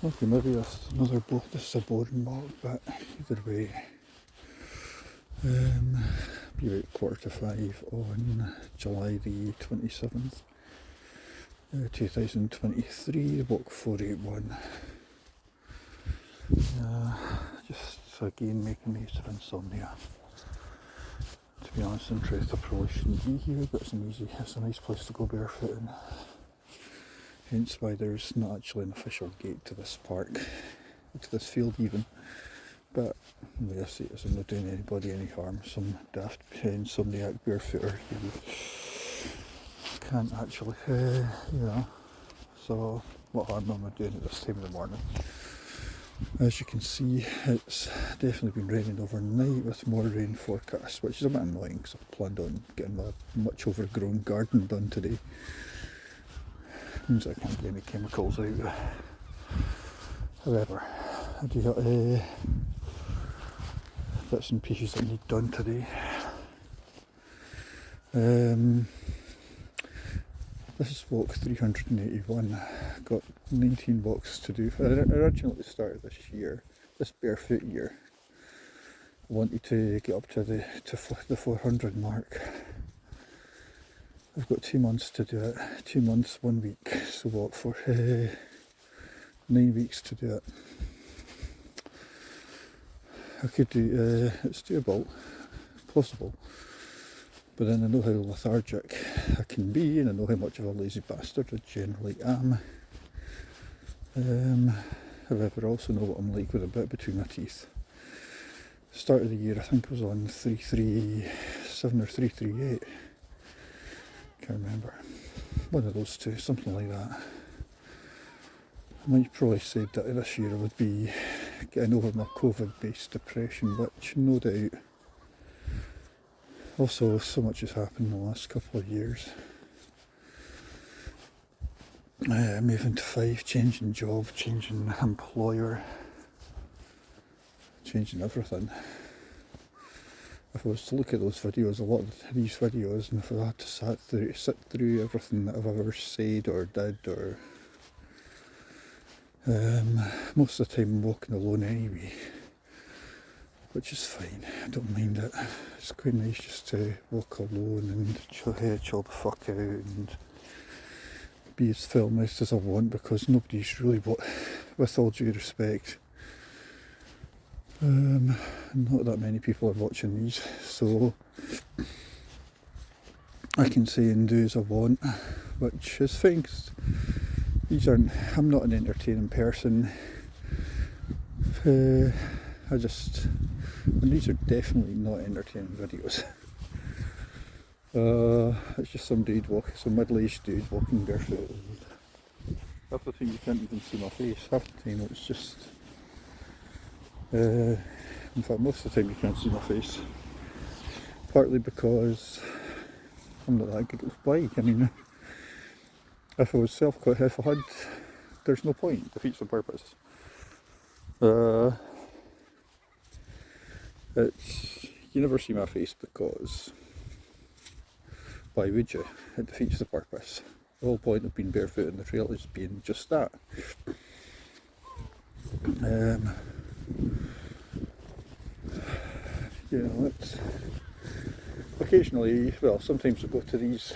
Okay, maybe that's another book. This is a boring book, but either way, be about 4:45 on July the 27th, 2023, book 481. Just again making use of insomnia. To be honest, in truth, I probably shouldn't be here, but it's a nice place to go barefooting. Hence why there's not actually an official gate to this park, to this field even. But the way I see it is I'm not doing anybody any harm. Some daft insomniac barefooter who can't actually, So what harm am I doing at this time of the morning? As you can see, it's definitely been raining overnight with more rain forecast, which is a bit annoying because I planned on getting my much overgrown garden done today. Means I can't get any chemicals out. However, I do have bits and pieces that need done today. This is walk 381. Got 19 walks to do. I originally started this barefoot year. I wanted to get up to the 400 mark. I've got 2 months to do it. 2 months, 1 week. So what, for 9 weeks to do it. I could do, it's doable, possible. But then I know how lethargic I can be, and I know how much of a lazy bastard I generally am. However, I also know what I'm like with a bit between my teeth. Start of the year, I think I was on 337 or 338. Can't remember. One of those two, something like that. I might probably said that this year I would be getting over my COVID-based depression, which no doubt. Also, so much has happened in the last couple of years. Moving to 5, changing job, changing employer, changing everything. If I was to look at those videos, a lot of these videos, and if I had to sit through everything that I've ever said or did, or most of the time I'm walking alone anyway, which is fine. I don't mind it. It's quite nice just to walk alone and chill the fuck out and be as filmist as I want, because nobody's really, with all due respect, not that many people are watching these, so I can say and do as I want, which is fine, 'cause I'm not an entertaining person. And these are definitely not entertaining videos. It's just some middle-aged dude walking barefoot. Half the time you can't even see my face. Half the time it's just, in fact most of the time you can't see my face. Partly because I'm not that good with bike. I mean, if I had, there's no point. It defeats the purpose. You never see my face because why would you? It defeats the purpose. The whole point of being barefoot in the trail is being just that. It's occasionally, sometimes I go to these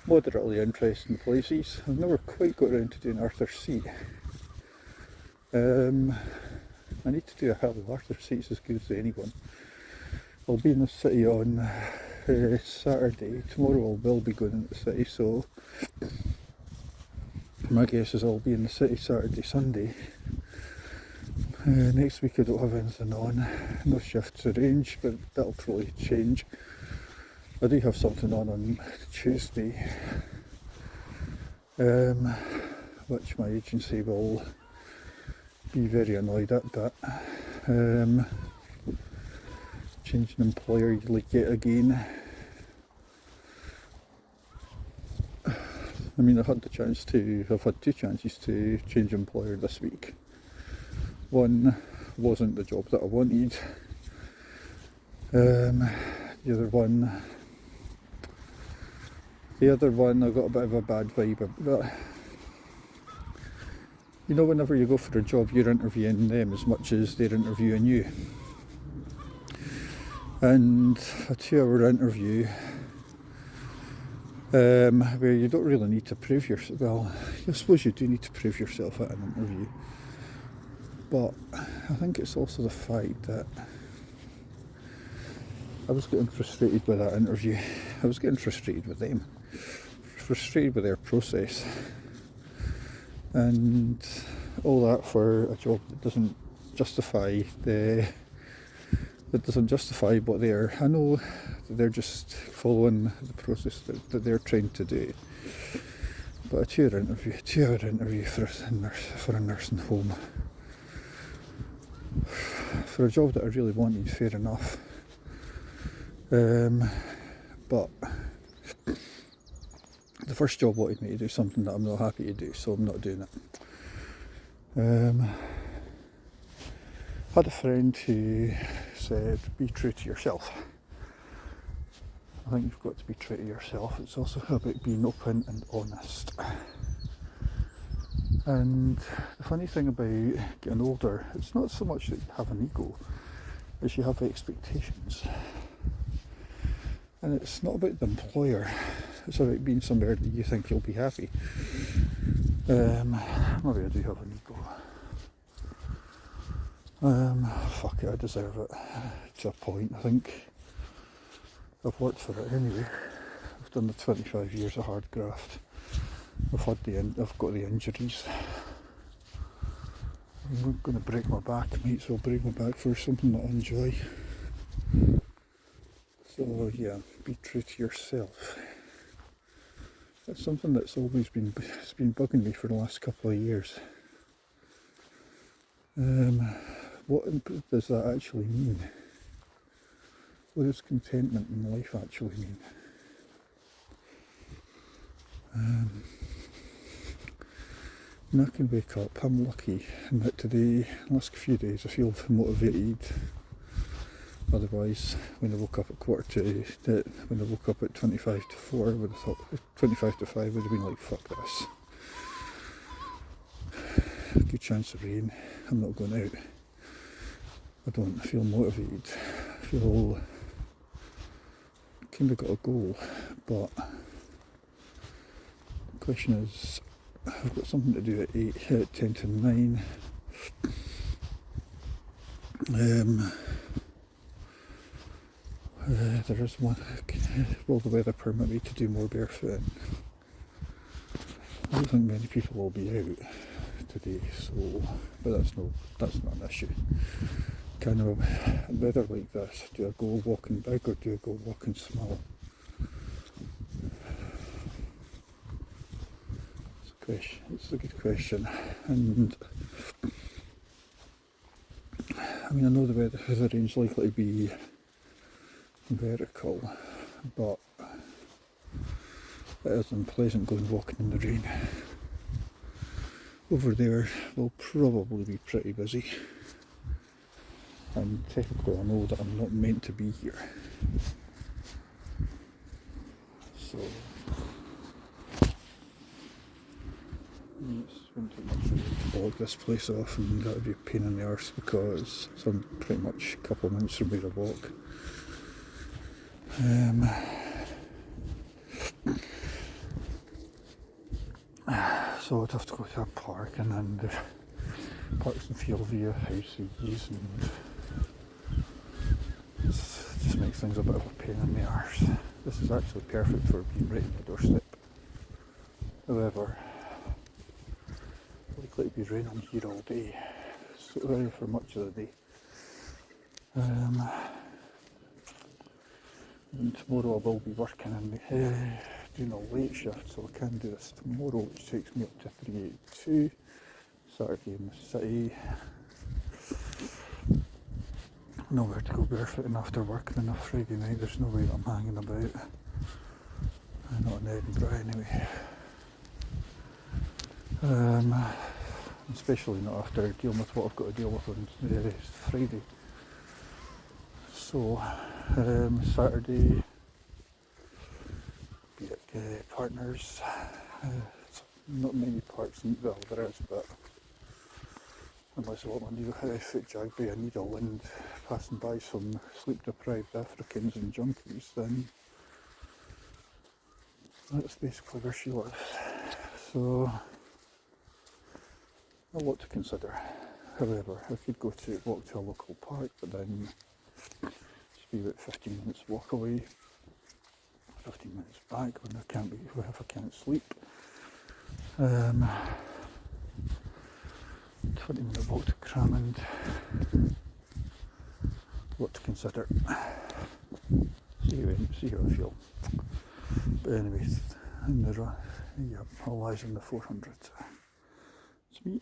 moderately interesting places. I've never quite got around to doing Arthur's Seat. I need to do a hell of Arthur's Seat's as good as anyone. I'll be in the city on Saturday. Tomorrow I will be going into the city, so my guess is I'll be in the city Saturday, Sunday. Next week I don't have anything on, no shifts arranged, but that'll probably change. I do have something on Tuesday, which my agency will be very annoyed at, but changing employer yet again. I mean, I've had 2 chances to change employer this week. One wasn't the job that I wanted. The other one I got a bit of a bad vibe about. You know, whenever you go for a job, you're interviewing them as much as they're interviewing you. And a 2-hour interview, where you don't really need to prove yourself. Well, I suppose you do need to prove yourself at an interview. But I think it's also the fact that I was getting frustrated with that interview. I was getting frustrated with them. Frustrated with their process. And all that for a job that doesn't justify what they're. I know they're just following the process that they're trying to do. But a 2-hour interview for a nursing home, for a job that I really wanted, fair enough. But the first job wanted me to do something that I'm not happy to do, so I'm not doing it. Had a friend who said, be true to yourself. I think you've got to be true to yourself. It's also about being open and honest. And the funny thing about getting older, it's not so much that you have an ego, as you have expectations. And it's not about the employer, it's about being somewhere that you think you'll be happy. Maybe I do have an ego. Fuck it, I deserve it to a point. I think I've worked for it anyway. I've done the 25 years of hard graft. I've got the injuries. I'm going to break my back, mate, so I'll break my back for something that I enjoy. So yeah, be true to yourself. That's something that's always been bugging me for the last couple of years. What does that actually mean? What does contentment in life actually mean? And I can wake up, I'm lucky in that today, last few days, I feel motivated. Otherwise, when I woke up at when I woke up at 25 to 4, I would have thought 25 to 5 would have been like, fuck this. Good chance of rain, I'm not going out. I don't feel motivated. I feel kind of got a goal, but the question is, I've got something to do at 10 to 9. There is one. Will the weather permit me to do more barefooting? I don't think many people will be out today, so but that's not an issue. Kind of weather like this, do I go walking big or do I go walking small? It's a good question, and I mean I know the weather range is likely to be vertical, but it is unpleasant going walking in the rain. Over there will probably be pretty busy, and technically I know that I'm not meant to be here, so it's going to take much to log this place off, and that would be a pain in the arse because I'm pretty much a couple of minutes from where I walk. So I'd have to go to a park, and then there's parks and field via houses, and it just makes things a bit of a pain in the arse. This is actually perfect for being right on my doorstep. However, likely to be raining here all day, so for much of the day. And tomorrow I will be working and doing a late shift, so I can do this tomorrow, which takes me up to 382. Saturday in the city. Nowhere to go barefooting after work, and then a Friday night there's no way that I'm hanging about. Not in Edinburgh anyway. Especially not after dealing with what I've got to deal with on Friday. So Saturday, be at partners. Not many parks, well there is, but unless I want my foot jagged by a needle and passing by some sleep-deprived Africans and junkies, then that's basically where she lives. So, a lot to consider. However, I could walk to a local park, but then just be about 15 minutes walk away, 15 minutes back when I can't sleep. 20-minute walk to Cramond. What to consider. See how I feel. But anyways, all eyes on the 400. It's me.